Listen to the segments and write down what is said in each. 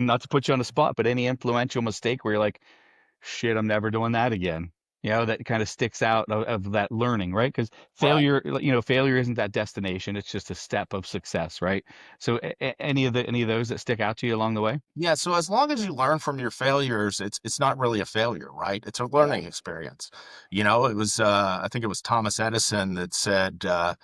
not to put you on the spot, but any influential mistake where you're like, shit, I'm never doing that again. That kind of sticks out of that learning, right? Because Right. failure isn't that destination. It's just a step of success, right? So any of those that stick out to you along the way? Yeah, so as long as you learn from your failures, it's not really a failure, right? It's a Yeah. learning experience. It was I think it was Thomas Edison that said, I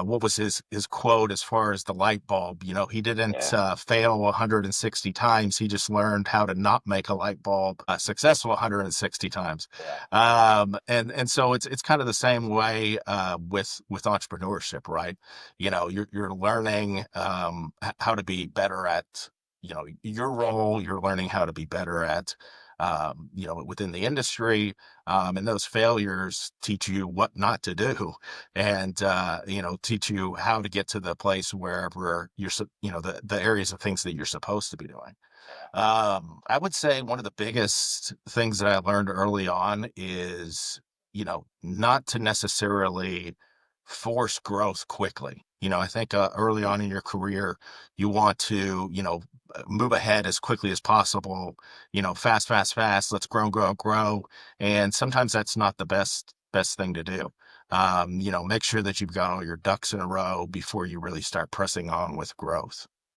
what was his quote as far as the light bulb? He didn't Yeah. fail 160 times. He just learned how to not make a light bulb successful 160 times. Yeah. And so it's kind of the same way with entrepreneurship, right? You're learning how to be better at your role. You're learning how to be better at within the industry, and those failures teach you what not to do, and teach you how to get to the place wherever the areas of things that you're supposed to be doing. I would say one of the biggest things that I learned early on is, not to necessarily force growth quickly. I think early Yeah. on in your career, you want to, move ahead as quickly as possible, fast, fast, fast, let's grow, grow, grow. And sometimes that's not the best thing to do. Make sure that you've got all your ducks in a row before you really start pressing on with growth.